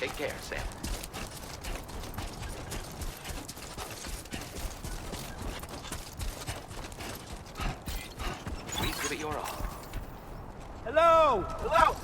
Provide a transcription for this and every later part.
Take care, Sam. Please give it your all. Hello! Hello!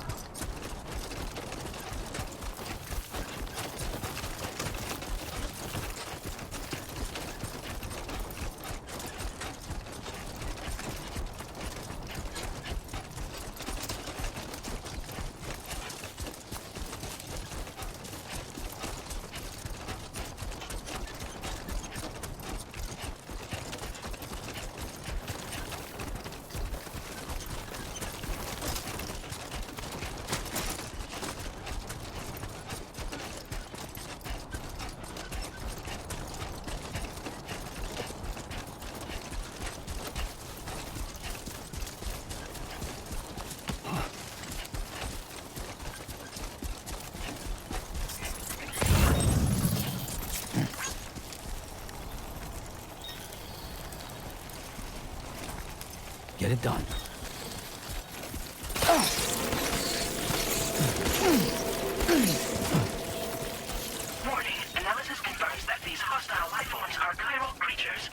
Get it done. Warning. Analysis confirms that these hostile life forms are chiral creatures.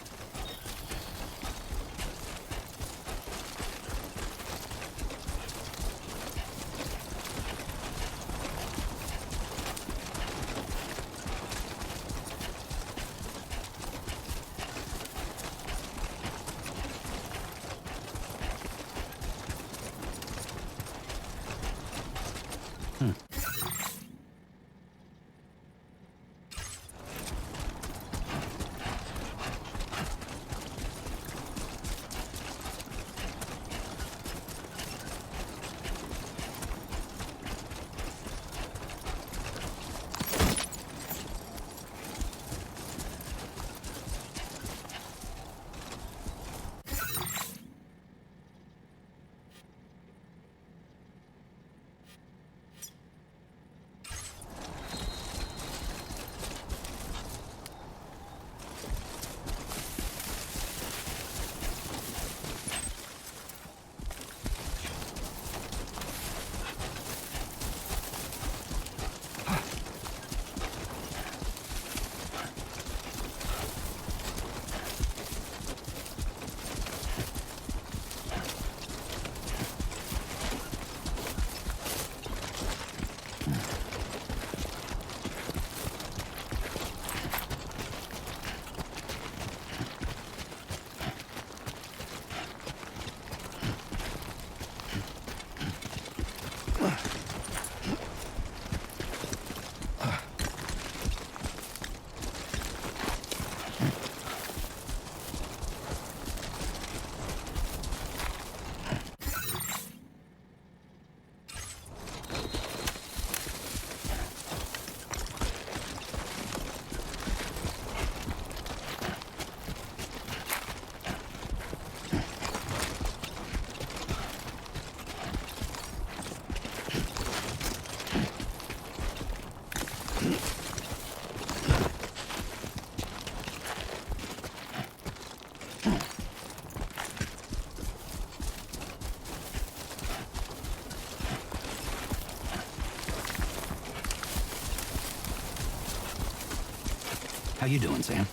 How you doing, Sam?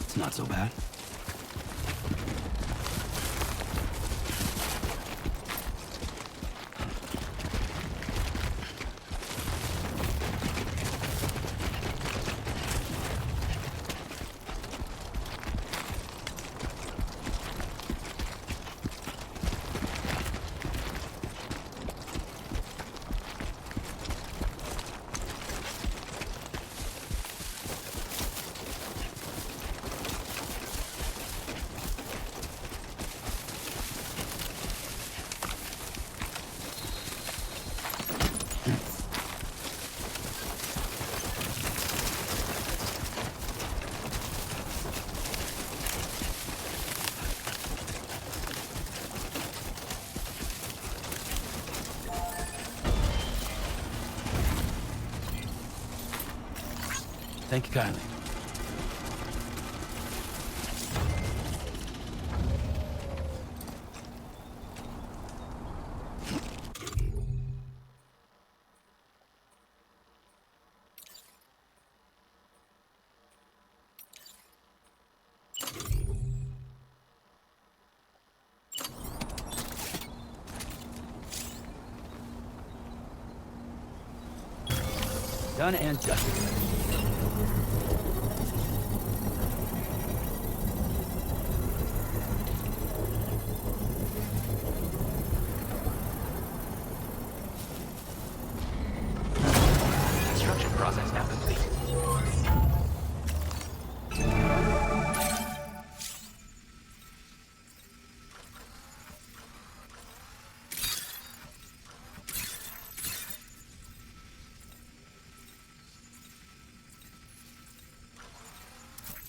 It's not so bad. Thank you kindly. Done and dusted. Construction process now complete.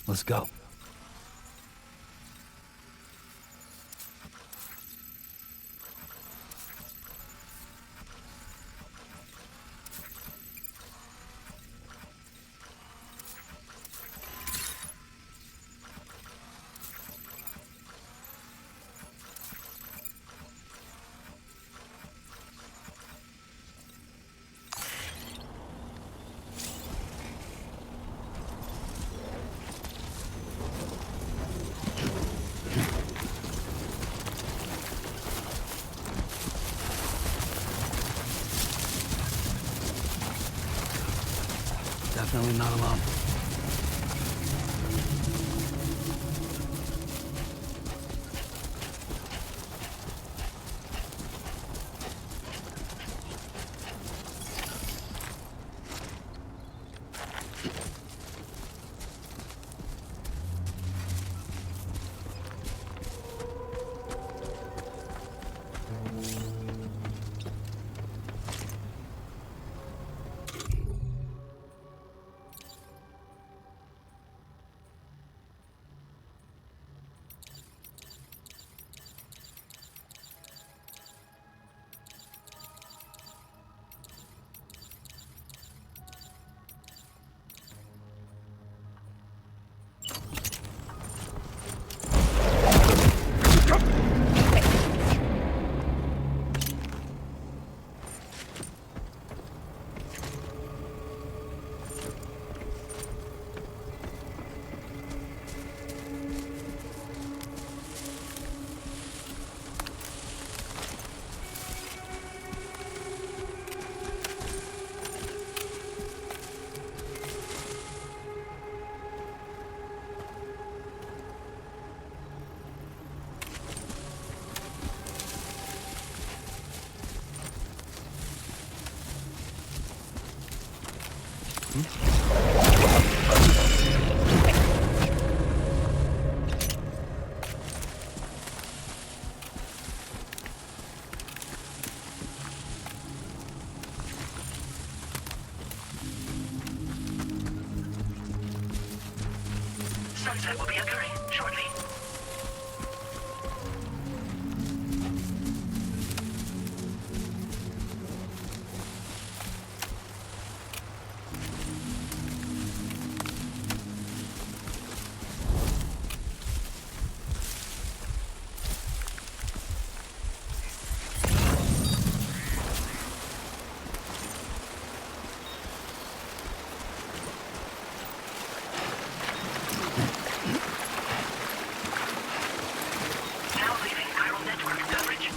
Let's go. Definitely not alone. Sunset will be occurring shortly. Now leaving chiral network coverage.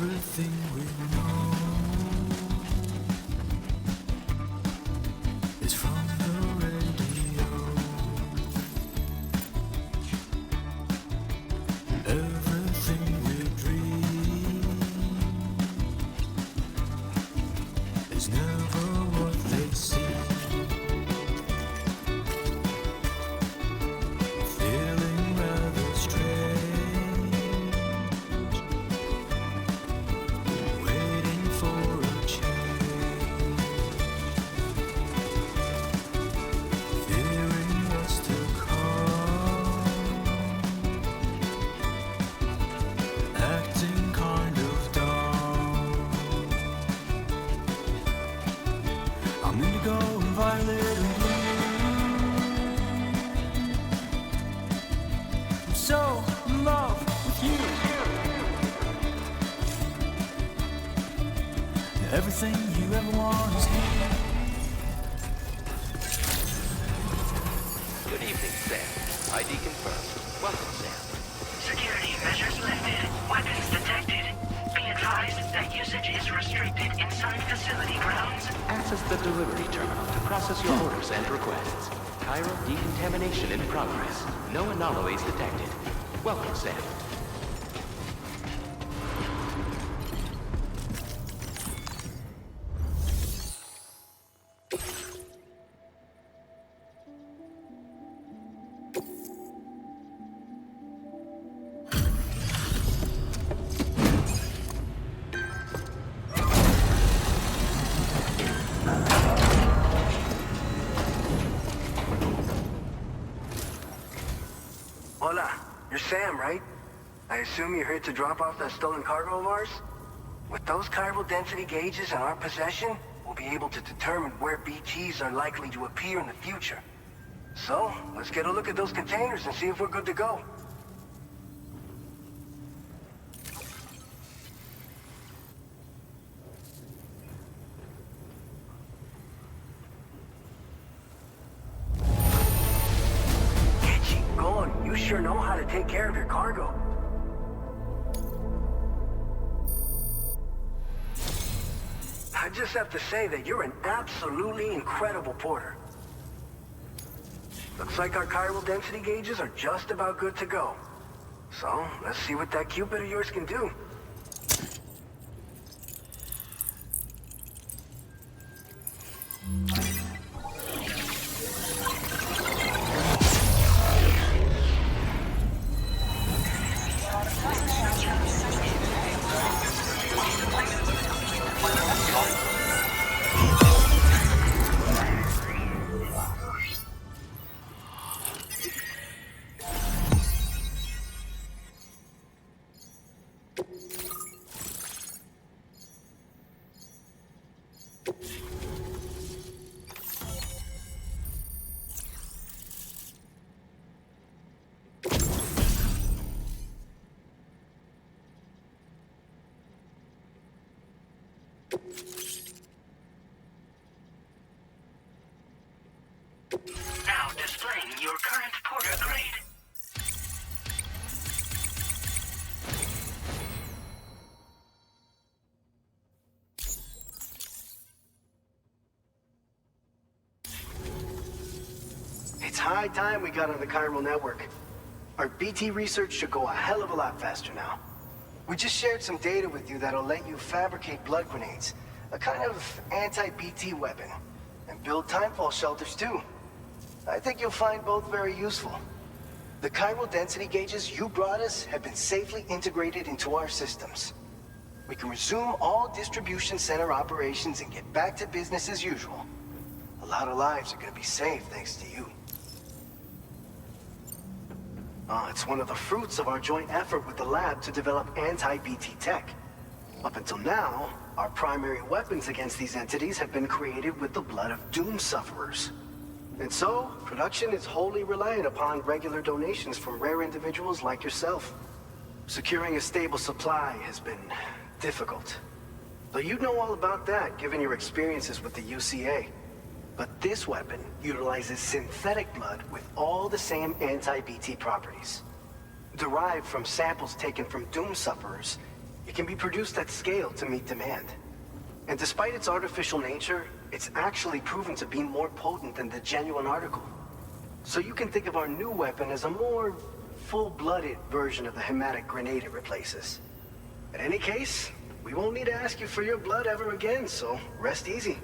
Everything we know is from the radio. Everything we dream is never what they seem. Feeling rather strange, waiting for a change, fearing what's to come, acting kind of dumb. I'm indigo and violet and blue. I'm so in love with you. Everything you ever want is here. Good evening, Sam. ID confirmed. Welcome, Sam. Security measures lifted. Weapons detected. Be advised that usage is restricted inside facility grounds. Access the delivery terminal to process your orders and requests. Chiral decontamination in progress. No anomalies detected. Welcome, Sam. Hola, you're Sam, right? I assume you're here to drop off that stolen cargo of ours? With those chiral density gauges in our possession, we'll be able to determine where BTs are likely to appear in the future. So, let's get a look at those containers and see if we're good to go. You sure know how to take care of your cargo. I just have to say that you're an absolutely incredible porter. Looks like our chiral density gauges are just about good to go. So, let's see what that Cupid of yours can do. Now displaying your current porter grade. It's high time we got on the chiral network. Our BT research should go a hell of a lot faster now. We just shared some data with you that'll let you fabricate blood grenades, a kind of anti-BT weapon, and build timefall shelters too. I think you'll find both very useful. The chiral density gauges you brought us have been safely integrated into our systems. We can resume all distribution center operations and get back to business as usual. A lot of lives are gonna be saved thanks to you. It's one of the fruits of our joint effort with the lab to develop anti-BT tech. Up until now, our primary weapons against these entities have been created with the blood of doom sufferers. And so, production is wholly reliant upon regular donations from rare individuals like yourself. Securing a stable supply has been difficult. Though you'd know all about that, given your experiences with the UCA. But this weapon utilizes synthetic blood with all the same anti-BT properties. Derived from samples taken from doom sufferers, It can be produced at scale to meet demand. And despite its artificial nature, it's actually proven to be more potent than the genuine article. So you can think of our new weapon as a more full-blooded version of the hematic grenade it replaces. In any case, we won't need to ask you for your blood ever again, so rest easy.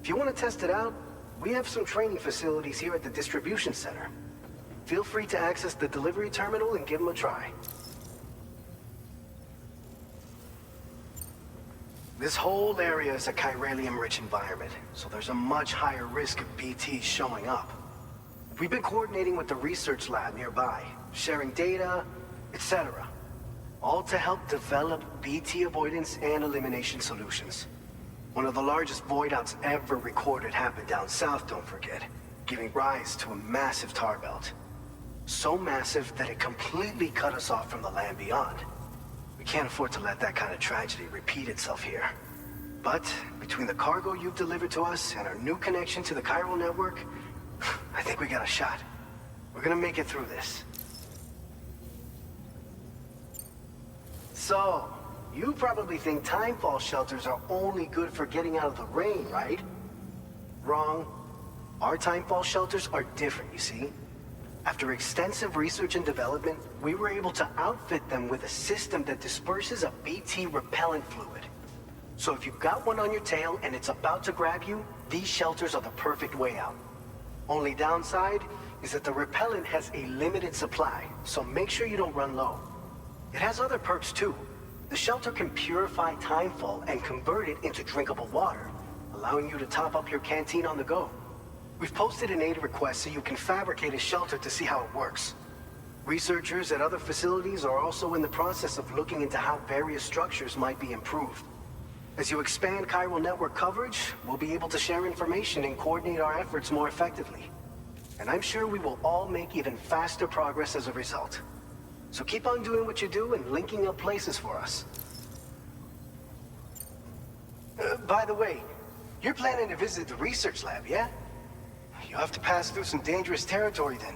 If you want to test it out, we have some training facilities here at the distribution center. Feel free to access the delivery terminal and give them a try. This whole area is a chiralium-rich environment, so there's a much higher risk of BTs showing up. We've been coordinating with the research lab nearby, sharing data, etc. All to help develop BT avoidance and elimination solutions. One of the largest void outs ever recorded happened down south, don't forget, giving rise to a massive tar belt. So massive that it completely cut us off from the land beyond. We can't afford to let that kind of tragedy repeat itself here. But between the cargo you've delivered to us and our new connection to the chiral network, I think we got a shot. We're gonna make it through this. So, you probably think timefall shelters are only good for getting out of the rain, right? Wrong. Our timefall shelters are different, you see. After extensive research and development, we were able to outfit them with a system that disperses a BT repellent fluid. So if you've got one on your tail and it's about to grab you, these shelters are the perfect way out. Only downside is that the repellent has a limited supply, so make sure you don't run low. It has other perks too. The shelter can purify timefall and convert it into drinkable water, allowing you to top up your canteen on the go. We've posted an aid request so you can fabricate a shelter to see how it works. Researchers at other facilities are also in the process of looking into how various structures might be improved. As you expand chiral network coverage, we'll be able to share information and coordinate our efforts more effectively. And I'm sure we will all make even faster progress as a result. So keep on doing what you do and linking up places for us. By the way, you're planning to visit the research lab, yeah? You'll have to pass through some dangerous territory then.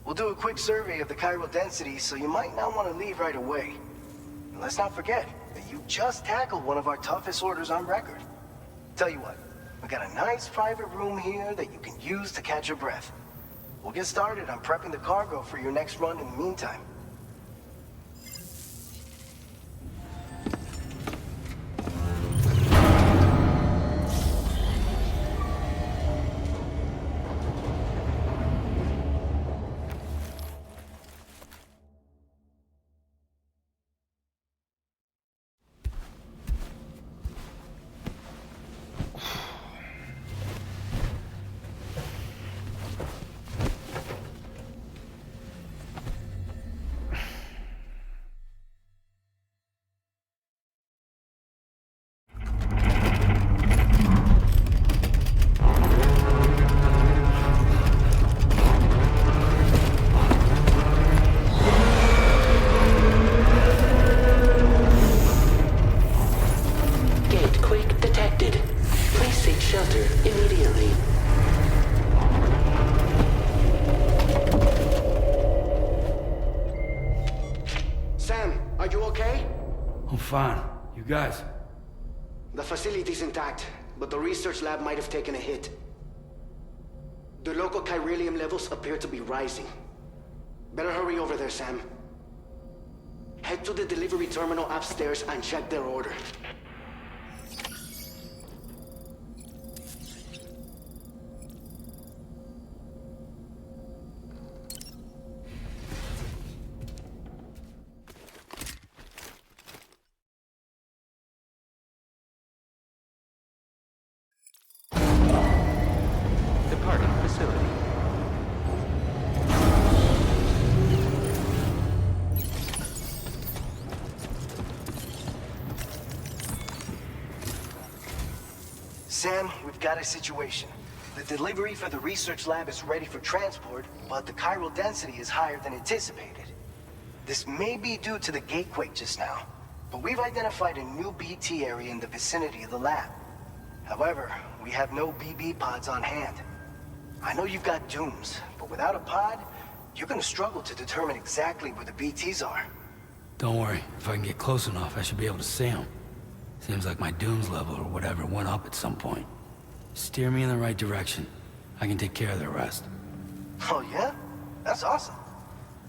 We'll do a quick survey of the chiral density, so you might not want to leave right away. And let's not forget that you just tackled one of our toughest orders on record. Tell you what, we got a nice private room here that you can use to catch your breath. We'll get started on prepping the cargo for your next run in the meantime. Fine. You guys? The facility's intact, but the research lab might have taken a hit. The local chiralium levels appear to be rising. Better hurry over there, Sam. Head to the delivery terminal upstairs and check their order. Sam, we've got a situation. The delivery for the research lab is ready for transport, but the chiral density is higher than anticipated. This may be due to the gate quake just now, but we've identified a new BT area in the vicinity of the lab. However, we have no BB pods on hand. I know you've got dooms, but without a pod, you're gonna struggle to determine exactly where the BTs are. Don't worry. If I can get close enough, I should be able to see them. Seems like my dunes level or whatever went up at some point. Steer me in the right direction. I can take care of the rest. Oh, yeah? That's awesome.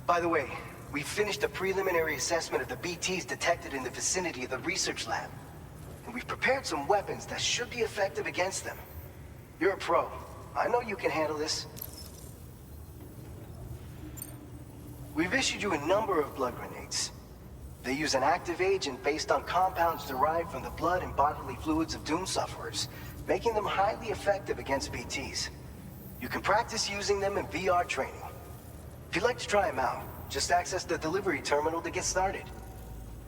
By the way, we finished a preliminary assessment of the BTs detected in the vicinity of the research lab. And we've prepared some weapons that should be effective against them. You're a pro. I know you can handle this. We've issued you a number of blood grenades. They use an active agent based on compounds derived from the blood and bodily fluids of Doom sufferers, making them highly effective against BTs. You can practice using them in VR training. If you'd like to try them out, just access the delivery terminal to get started.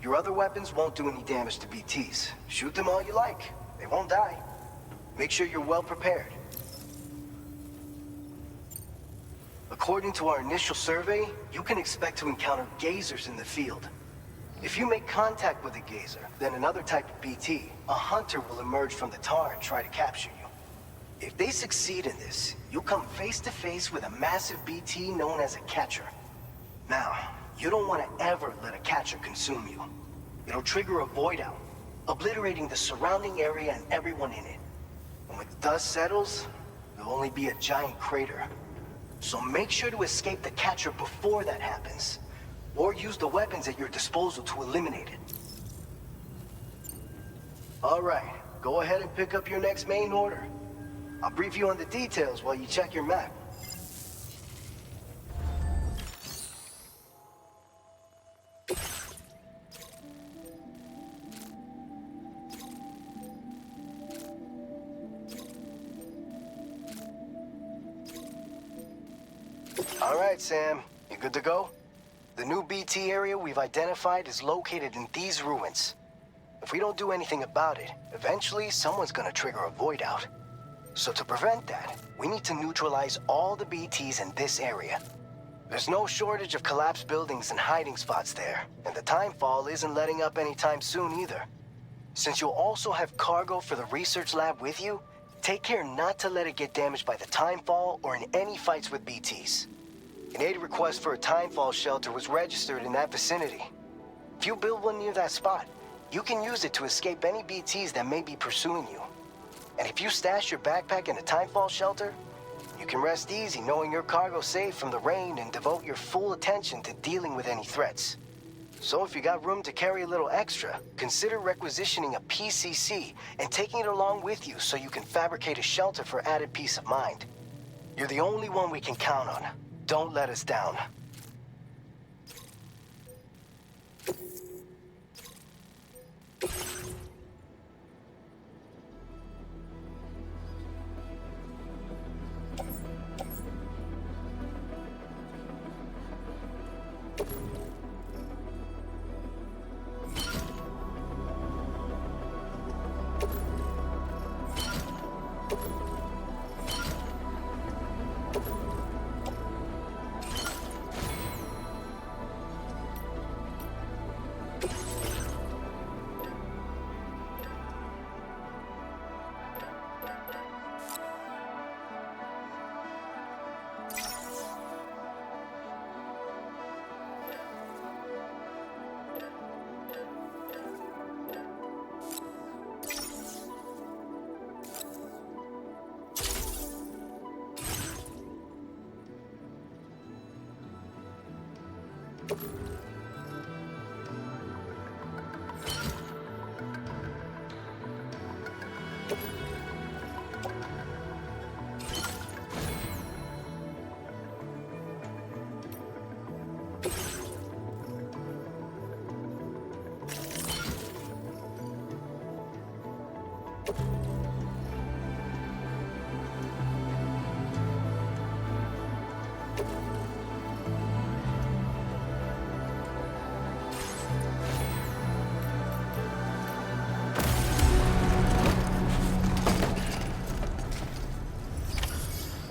Your other weapons won't do any damage to BTs. Shoot them all you like. They won't die. Make sure you're well prepared. According to our initial survey, you can expect to encounter gazers in the field. If you make contact with a gazer, then another type of BT, a hunter will emerge from the tar and try to capture you. If they succeed in this, you'll come face to face with a massive BT known as a catcher. Now, you don't want to ever let a catcher consume you. It'll trigger a void out, obliterating the surrounding area and everyone in it. And when the dust settles, there'll only be a giant crater. So make sure to escape the catcher before that happens. Or use the weapons at your disposal to eliminate it. Alright, go ahead and pick up your next main order. I'll brief you on the details while you check your map. Alright, Sam. You good to go? The new BT area we've identified is located in these ruins. If we don't do anything about it, eventually someone's gonna trigger a void out. So to prevent that, we need to neutralize all the BTs in this area. There's no shortage of collapsed buildings and hiding spots there, and the timefall isn't letting up anytime soon either. Since you'll also have cargo for the research lab with you, take care not to let it get damaged by the timefall or in any fights with BTs. An aid request for a timefall shelter was registered in that vicinity. If you build one near that spot, you can use it to escape any BTs that may be pursuing you. And if you stash your backpack in a timefall shelter, you can rest easy knowing your cargo's safe from the rain and devote your full attention to dealing with any threats. So if you got room to carry a little extra, consider requisitioning a PCC and taking it along with you so you can fabricate a shelter for added peace of mind. You're the only one we can count on. Don't let us down.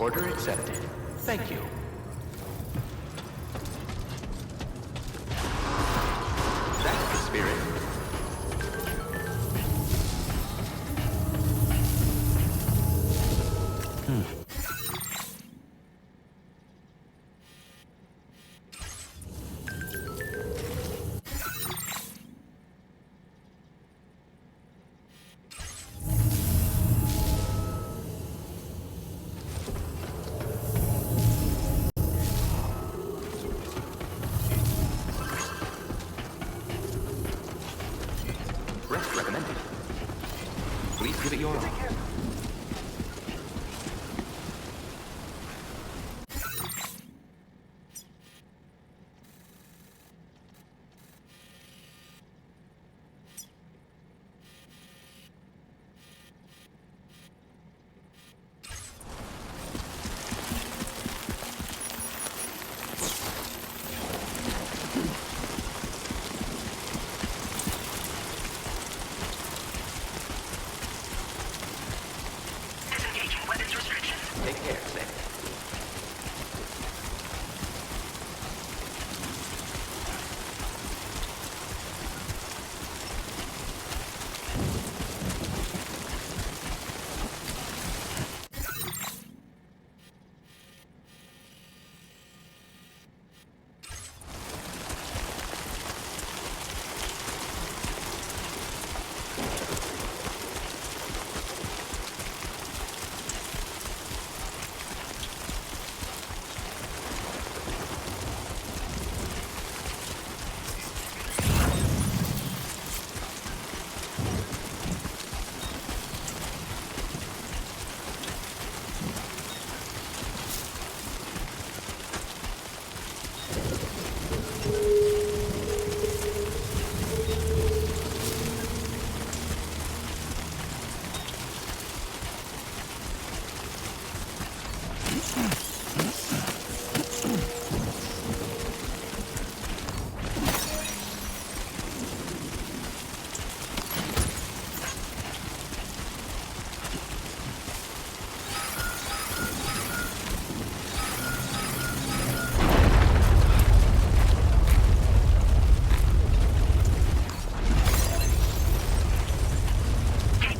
Order accepted. Thank you. That's the spirit. Disengaging weapons restrictions. Take care, Sam.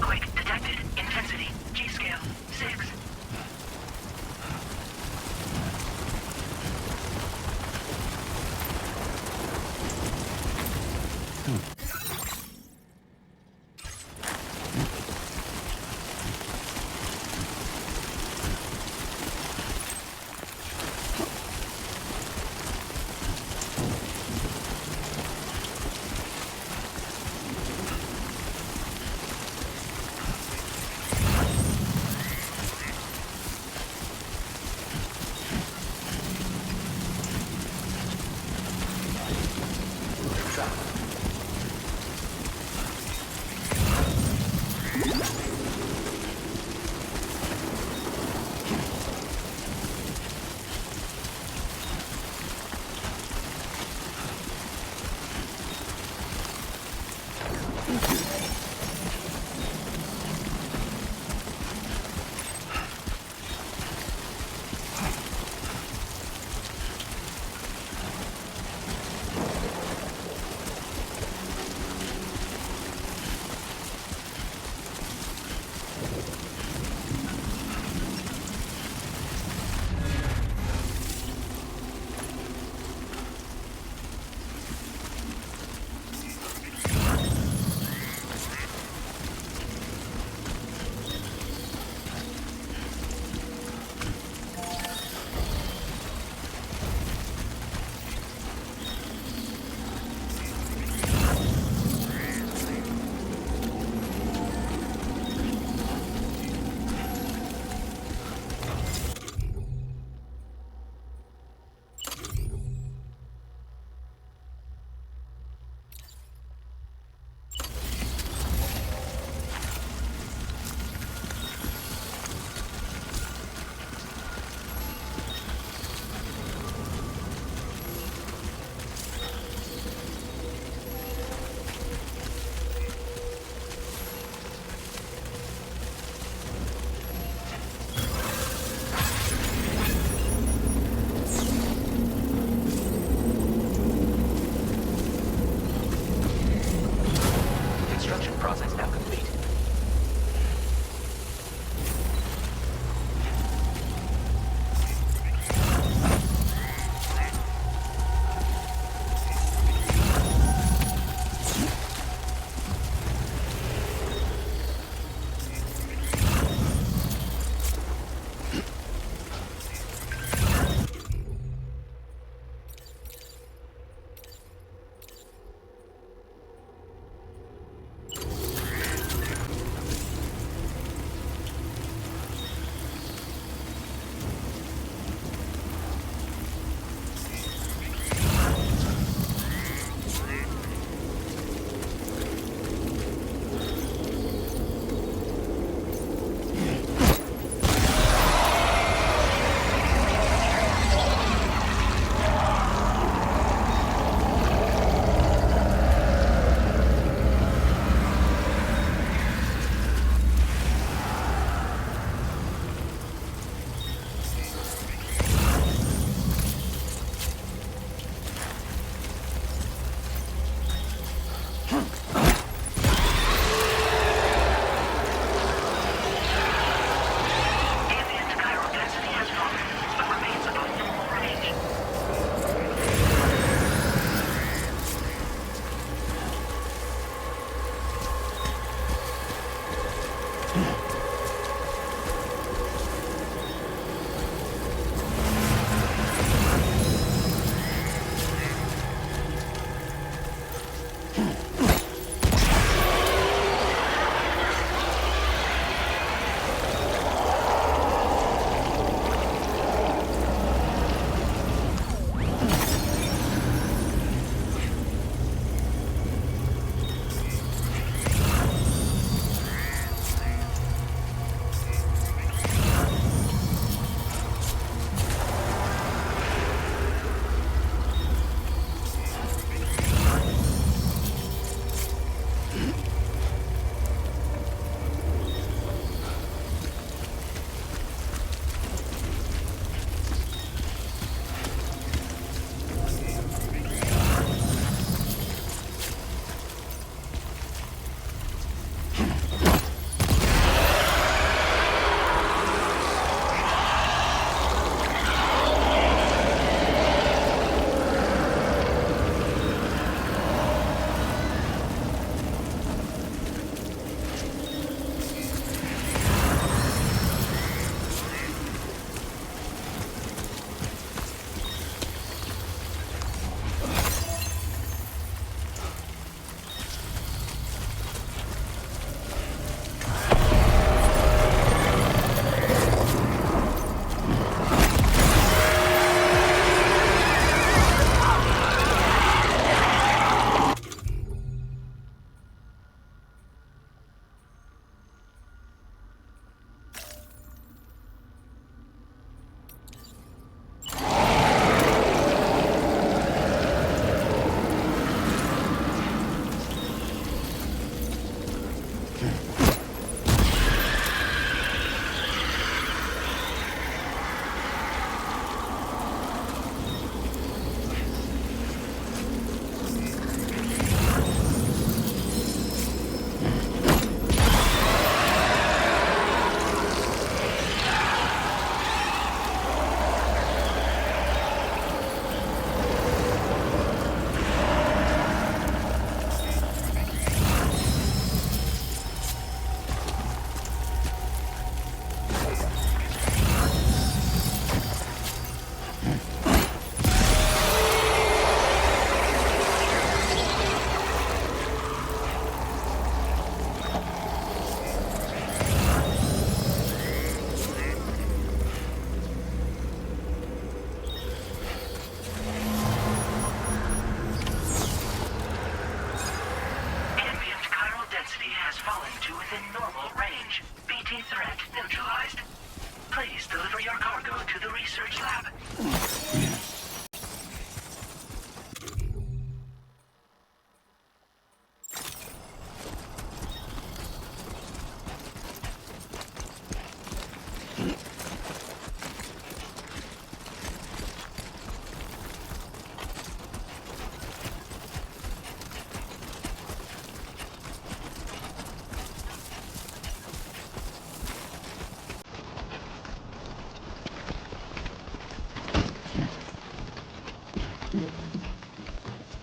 Quake detected. Intensity. G-scale. 6.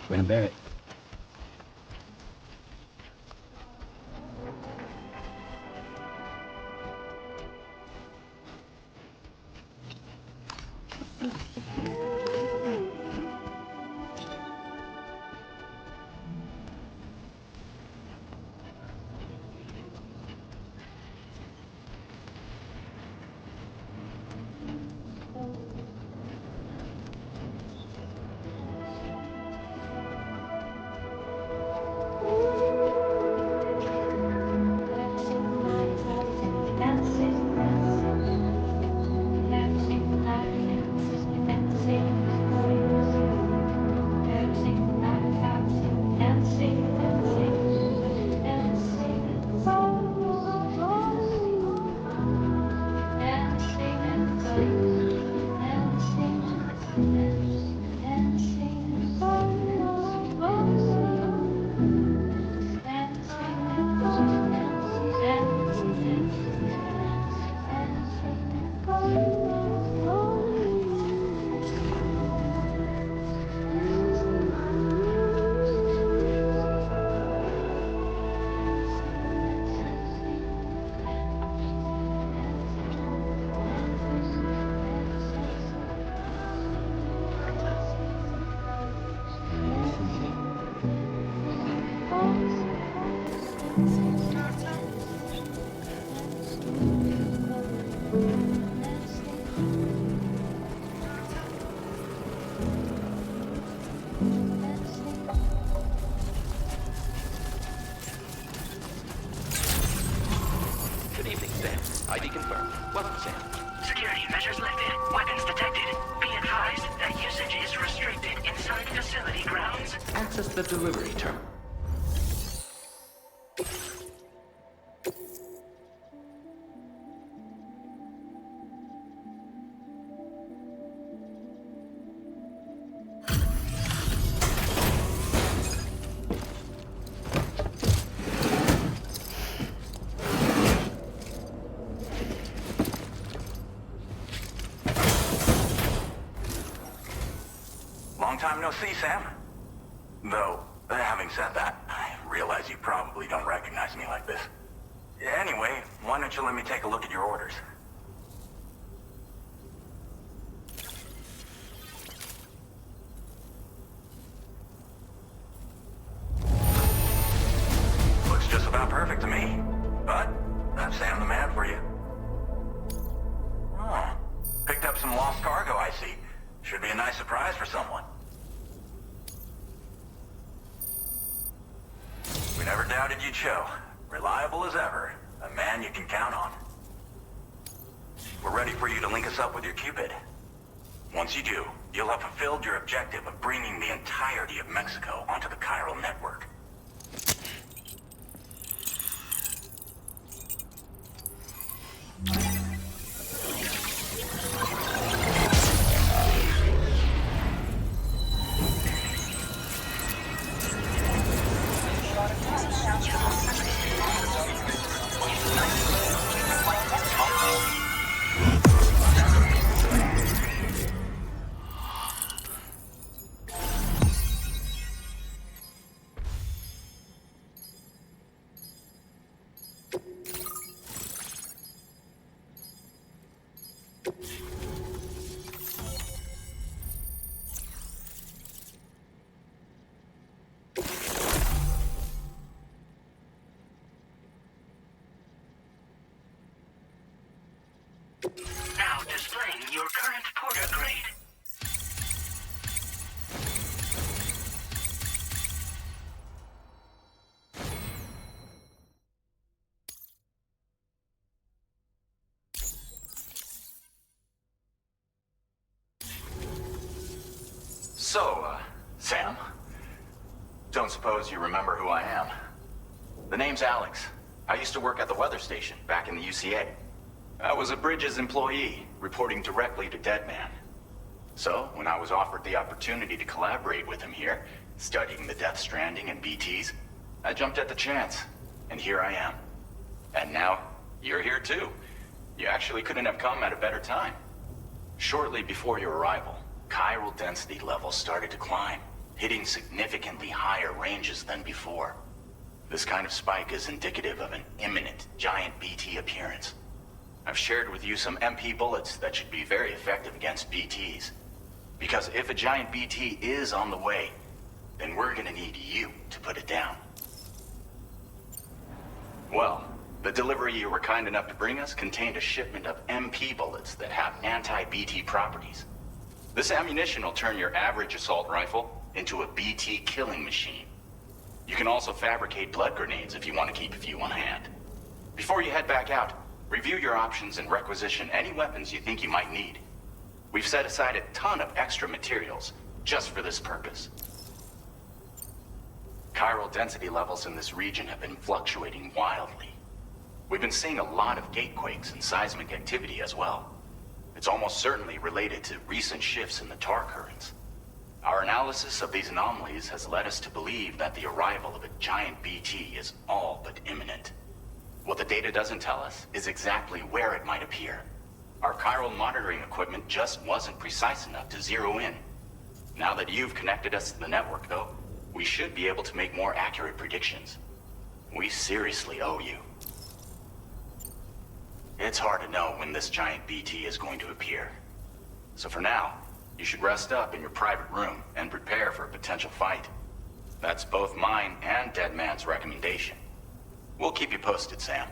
Bring Barrett. Good evening, Sam. ID confirmed. Welcome, Sam. Security measures lifted. Weapons detected. Be advised that usage is restricted inside facility grounds. Access the delivery terminal. Long time no see, Sam. Though, having said that, I realize you probably don't recognize me like this. Anyway, why don't you let me take a look at your orders? Looks just about perfect to me. But, that's Sam the Man for you. Oh, picked up some lost cargo, I see. Should be a nice surprise for someone. We never doubted you'd show. Reliable as ever. A man you can count on. We're ready for you to link us up with your Cupid. Once you do, you'll have fulfilled your objective of bringing the entirety of Mexico onto the chiral network. Now displaying your current porter grade. So, Sam, don't suppose you remember who I am? The name's Alex. I used to work at the weather station back in the UCA. I was a Bridges employee, reporting directly to Deadman. So, when I was offered the opportunity to collaborate with him here, studying the Death Stranding and BTs, I jumped at the chance, and here I am. And now, you're here too. You actually couldn't have come at a better time. Shortly before your arrival, chiral density levels started to climb. hitting significantly higher ranges than before. This kind of spike is indicative of an imminent giant BT appearance. I've shared with you some MP bullets that should be very effective against BTs. Because if a giant BT is on the way, then we're gonna need you to put it down. Well, the delivery you were kind enough to bring us contained a shipment of MP bullets that have anti-BT properties. This ammunition will turn your average assault rifle into a BT killing machine. You can also fabricate blood grenades if you want to keep a few on hand. Before you head back out, review your options and requisition any weapons you think you might need. We've set aside a ton of extra materials just for this purpose. Chiral density levels in this region have been fluctuating wildly. We've been seeing a lot of gate quakes and seismic activity as well. It's almost certainly related to recent shifts in the tar currents. Our analysis of these anomalies has led us to believe that the arrival of a giant BT is all but imminent. What the data doesn't tell us is exactly where it might appear. Our chiral monitoring equipment just wasn't precise enough to zero in. Now that you've connected us to the network, though, we should be able to make more accurate predictions. We seriously owe you. It's hard to know when this giant BT is going to appear. So for now, you should rest up in your private room and prepare for a potential fight. That's both mine and Deadman's recommendation. We'll keep you posted, Sam.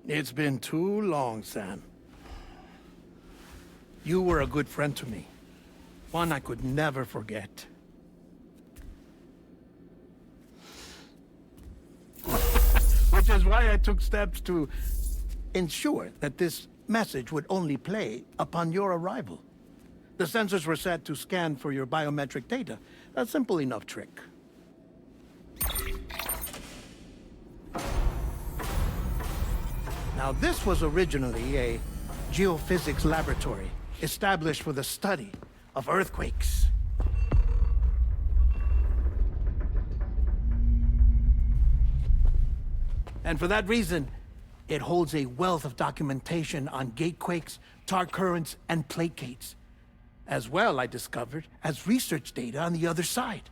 It's been too long, Sam. You were a good friend to me. One I could never forget. Which is why I took steps to ensure that this message would only play upon your arrival. The sensors were set to scan for your biometric data. A simple enough trick. Now, this was originally a geophysics laboratory established for the study of earthquakes. And for that reason, it holds a wealth of documentation on gate quakes, tar currents, and placates. As well, I discovered, as research data on the other side.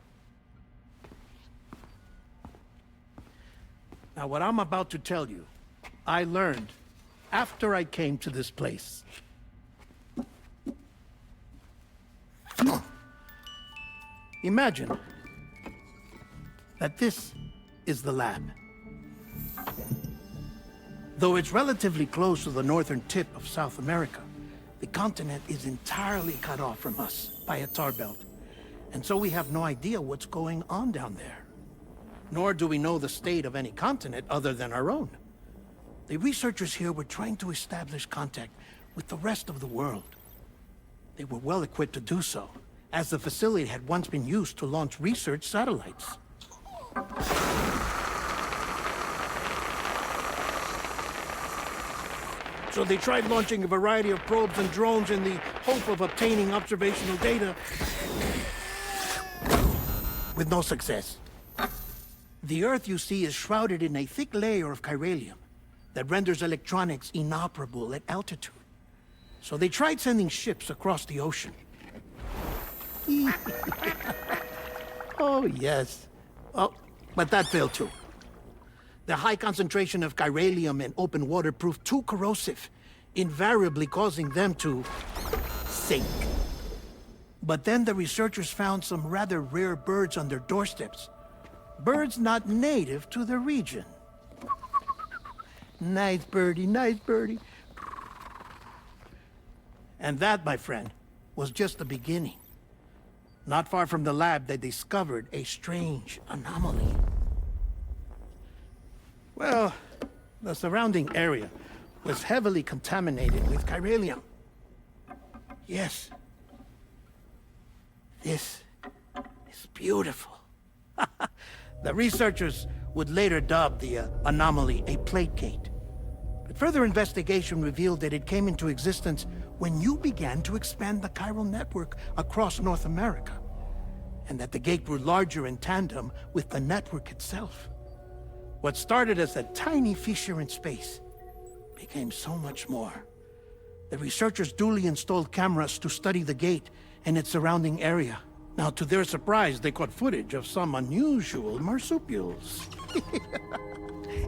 Now, what I'm about to tell you, I learned after I came to this place. Imagine that this is the lab. Though it's relatively close to the northern tip of South America, the continent is entirely cut off from us by a tar belt. And so we have no idea what's going on down there. Nor do we know the state of any continent other than our own. The researchers here were trying to establish contact with the rest of the world. They were well equipped to do so, as the facility had once been used to launch research satellites. So they tried launching a variety of probes and drones in the hope of obtaining observational data, with no success. The Earth, you see, is shrouded in a thick layer of chiralium that renders electronics inoperable at altitude. So they tried sending ships across the ocean. Oh, yes. Oh, but that failed too. The high concentration of chiralium in open water proved too corrosive, invariably causing them to sink. But then the researchers found some rather rare birds on their doorsteps. Birds not native to the region. Nice birdie, nice birdie. And that, my friend, was just the beginning. Not far from the lab, they discovered a strange anomaly. Well, the surrounding area was heavily contaminated with chiralium. Yes. This is beautiful. The researchers would later dub the anomaly a plate gate. But further investigation revealed that it came into existence when you began to expand the chiral network across North America, and that the gate grew larger in tandem with the network itself. What started as a tiny fissure in space became so much more. The researchers duly installed cameras to study the gate and its surrounding area. Now, to their surprise, they caught footage of some unusual marsupials.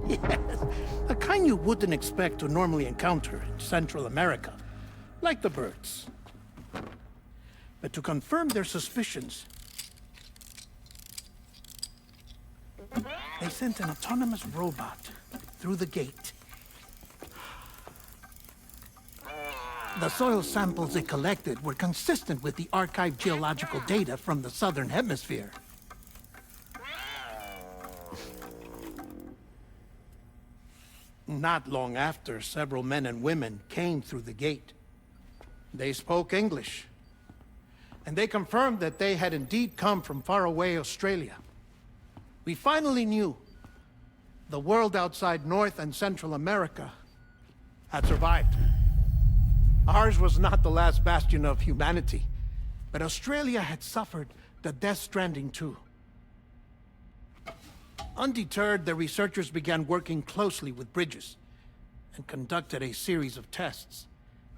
Yes, the kind you wouldn't expect to normally encounter in Central America, like the birds. But to confirm their suspicions, they sent an autonomous robot through the gate. The soil samples it collected were consistent with the archived geological data from the Southern Hemisphere. Not long after, several men and women came through the gate. They spoke English, and they confirmed that they had indeed come from faraway Australia. We finally knew the world outside North and Central America had survived. Ours was not the last bastion of humanity, but Australia had suffered the Death Stranding too. Undeterred, the researchers began working closely with Bridges and conducted a series of tests,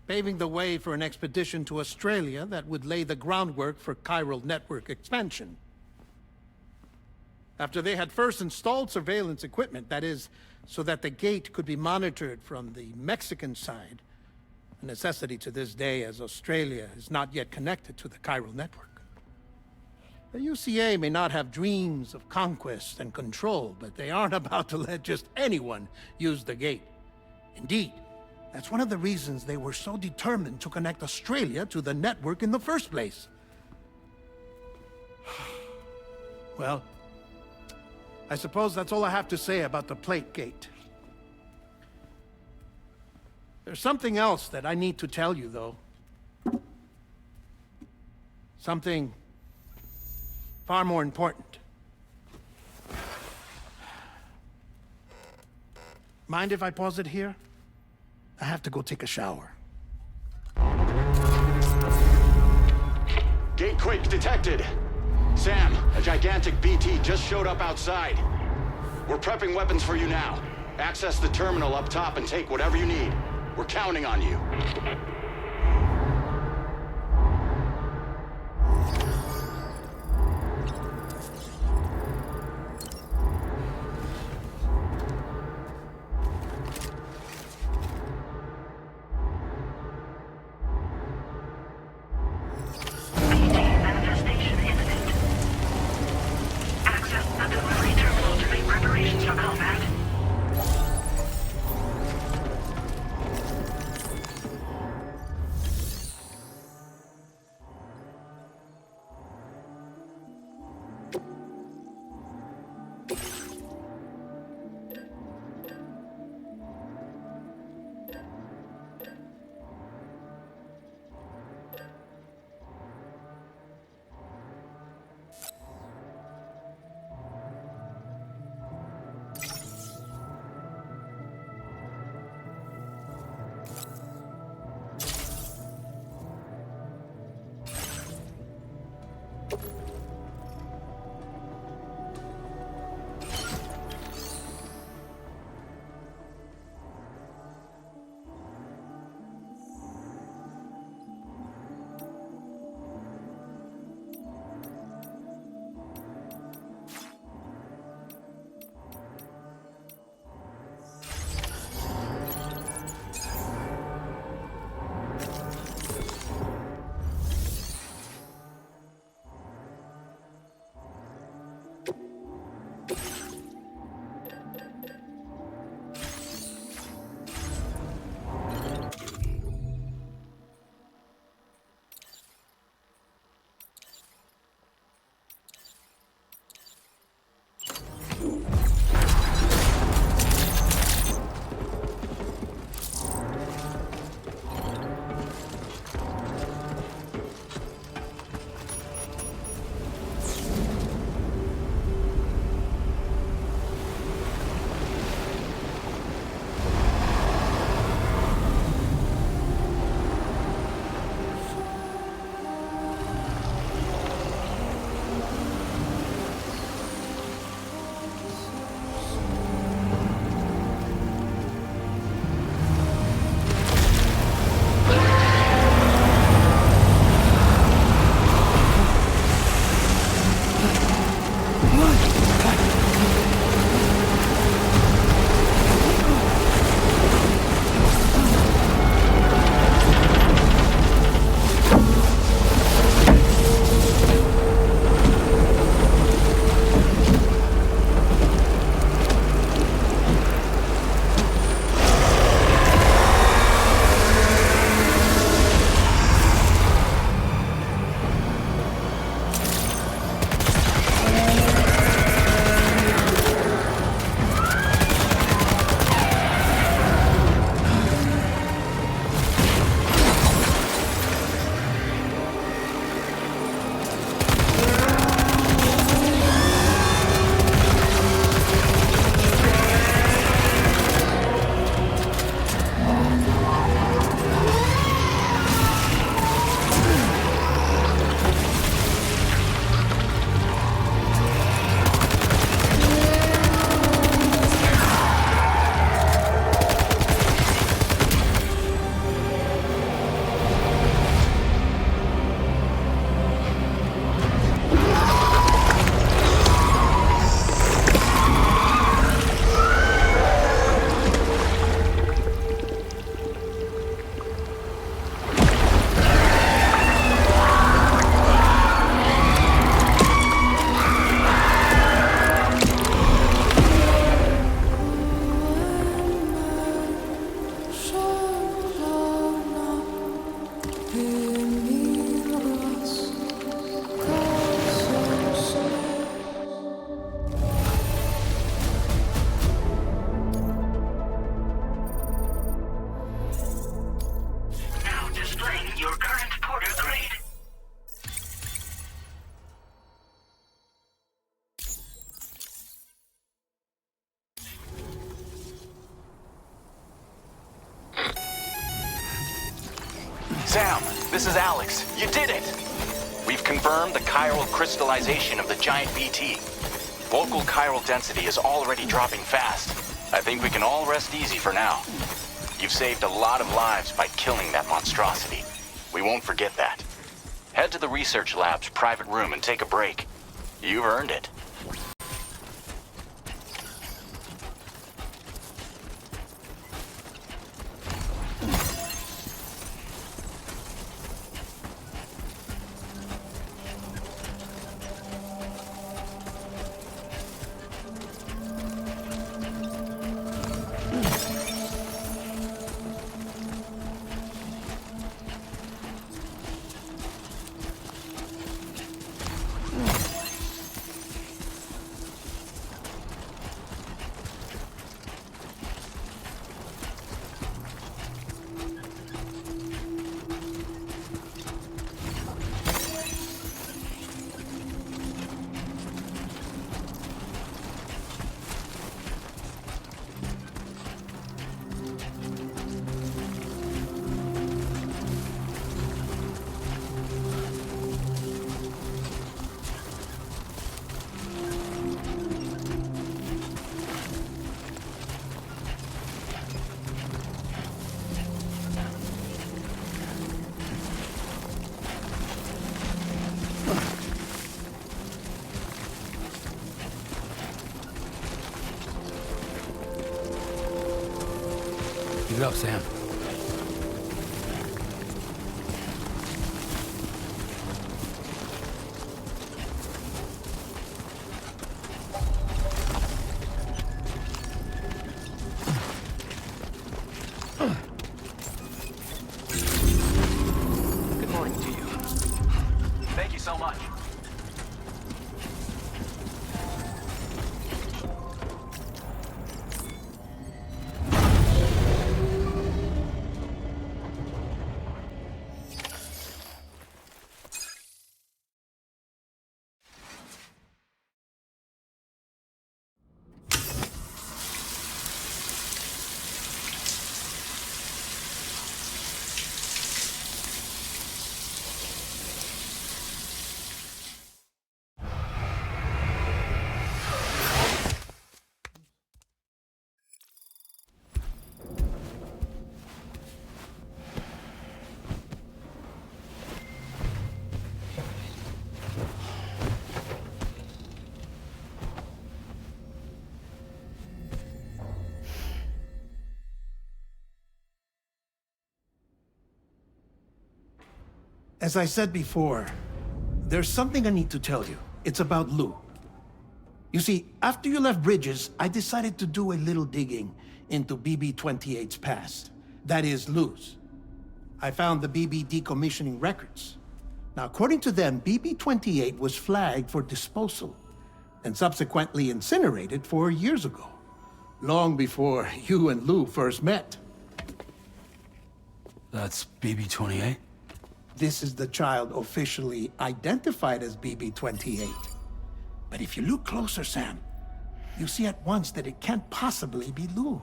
paving the way for an expedition to Australia that would lay the groundwork for chiral network expansion. After they had first installed surveillance equipment, that is, so that the gate could be monitored from the Mexican side, a necessity to this day as Australia is not yet connected to the chiral network. The UCA may not have dreams of conquest and control, but they aren't about to let just anyone use the gate. Indeed, that's one of the reasons they were so determined to connect Australia to the network in the first place. Well, I suppose that's all I have to say about the plate gate. There's something else that I need to tell you, though. Something far more important. Mind if I pause it here? I have to go take a shower. Gate quake detected. Sam, a gigantic BT just showed up outside. We're prepping weapons for you now. Access the terminal up top and take whatever you need. We're counting on you. Manifestation imminent. Access the delivery terminal to make preparations for combat. Sam, this is Alex. You did it! We've confirmed the chiral crystallization of the giant BT. Local chiral density is already dropping fast. I think we can all rest easy for now. You've saved a lot of lives by killing that monstrosity. We won't forget that. Head to the research lab's private room and take a break. You've earned it. Keep it up, Sam. Good morning to you. Thank you so much. As I said before, there's something I need to tell you. It's about Lou. You see, after you left Bridges, I decided to do a little digging into BB-28's past. That is, Lou's. I found the BB decommissioning records. Now, according to them, BB-28 was flagged for disposal and subsequently incinerated 4 years ago, long before you and Lou first met. That's BB-28? This is the child officially identified as BB-28. But if you look closer, Sam, you see at once that it can't possibly be Lou.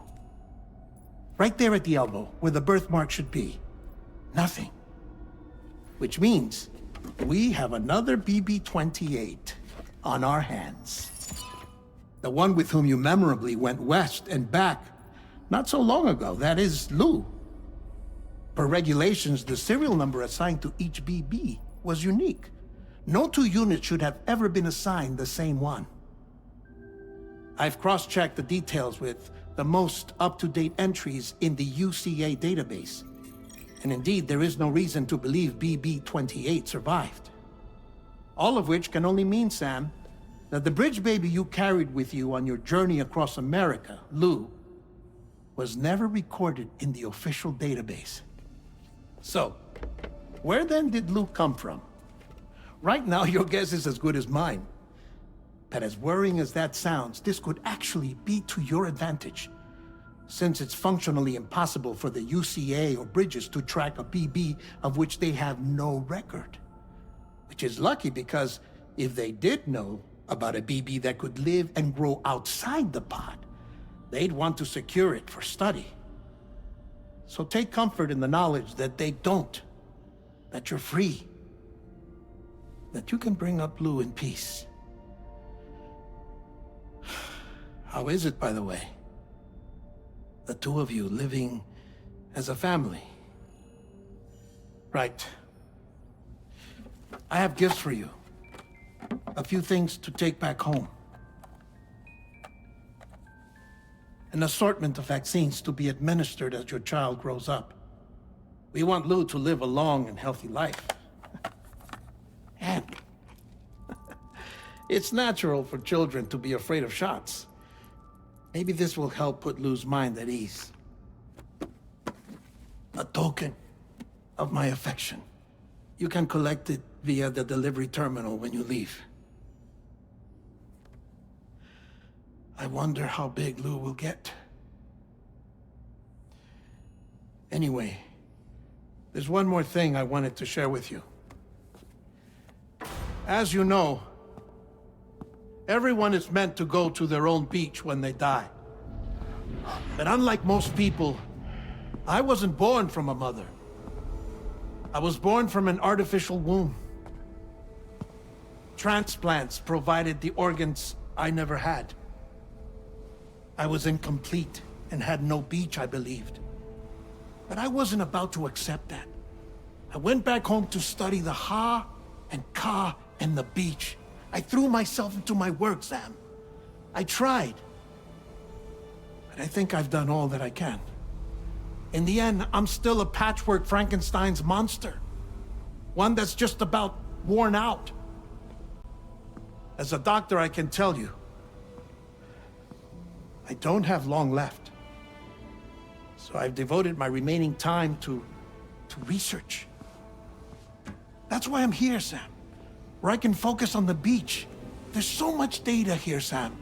Right there at the elbow, where the birthmark should be. Nothing. Which means we have another BB-28 on our hands. The one with whom you memorably went west and back not so long ago, that is Lou. Per regulations, the serial number assigned to each BB was unique. No two units should have ever been assigned the same one. I've cross-checked the details with the most up-to-date entries in the UCA database. And indeed, there is no reason to believe BB-28 survived. All of which can only mean, Sam, that the bridge baby you carried with you on your journey across America, Lou, was never recorded in the official database. So, where then did Lou come from? Right now, your guess is as good as mine. But as worrying as that sounds, this could actually be to your advantage, since it's functionally impossible for the UCA or Bridges to track a BB of which they have no record. Which is lucky, because if they did know about a BB that could live and grow outside the pod, they'd want to secure it for study. So take comfort in the knowledge that they don't. that you're free, that you can bring up Lou in peace. How is it, by the way? The two of you living as a family. Right. I have gifts for you. A few things to take back home. An assortment of vaccines to be administered as your child grows up. We want Lou to live a long and healthy life. And it's natural for children to be afraid of shots. Maybe this will help put Lou's mind at ease. A token of my affection. You can collect it via the delivery terminal when you leave. I wonder how big Lou will get. Anyway, there's one more thing I wanted to share with you. As you know, everyone is meant to go to their own beach when they die. But unlike most people, I wasn't born from a mother. I was born from an artificial womb. Transplants provided the organs I never had. I was incomplete and had no beach, I believed. But I wasn't about to accept that. I went back home to study the Ha and Ka and the beach. I threw myself into my work, Sam. I tried. But I think I've done all that I can. In the end, I'm still a patchwork Frankenstein's monster. One that's just about worn out. As a doctor, I can tell you, I don't have long left. So I've devoted my remaining time to research. That's why I'm here, Sam. Where I can focus on the beach. There's so much data here, Sam.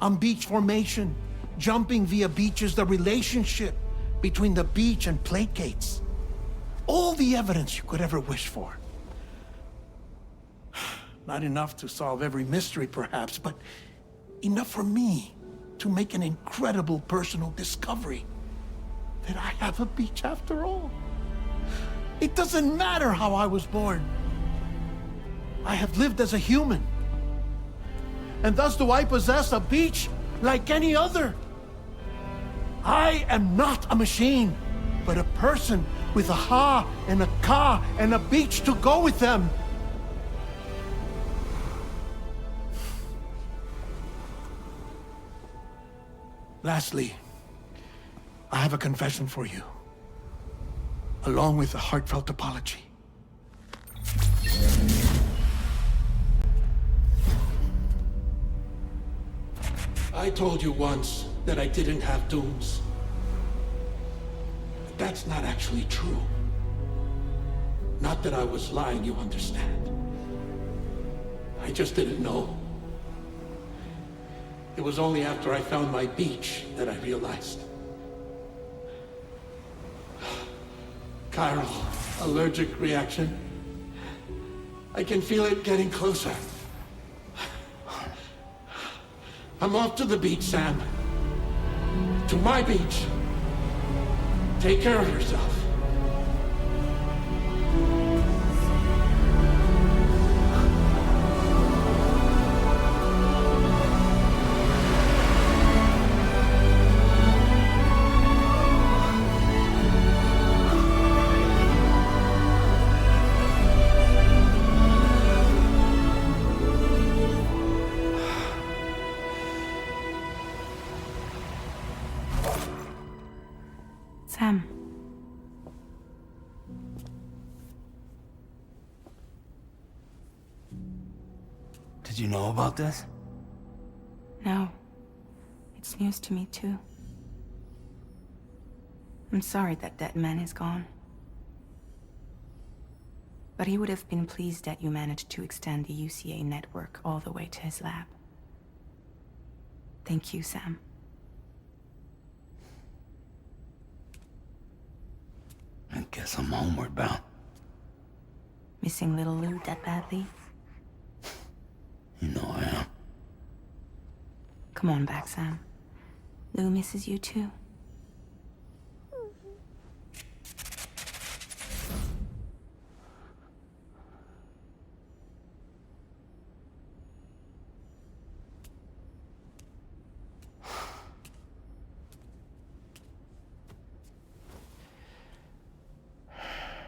On beach formation, jumping via beaches, the relationship between the beach and placates. All the evidence you could ever wish for. Not enough to solve every mystery, perhaps, but enough for me to make an incredible personal discovery. That I have a beach after all. It doesn't matter how I was born. I have lived as a human. And thus do I possess a beach like any other. I am not a machine, but a person with a Ha and a Ka and a beach to go with them. Lastly, I have a confession for you, along with a heartfelt apology. I told you once that I didn't have dooms. But that's not actually true. Not that I was lying, you understand. I just didn't know. It was only after I found my beach that I realized. Chiral, allergic reaction. I can feel it getting closer. I'm off to the beach, Sam. To my beach. Take care of yourself. Sam. Did you know about this? No. It's news to me, too. I'm sorry that Deadman is gone. But he would have been pleased that you managed to extend the UCA network all the way to his lab. Thank you, Sam. I guess I'm homeward bound. Missing little Lou that badly? You know I am. Come on back, Sam. Lou misses you too.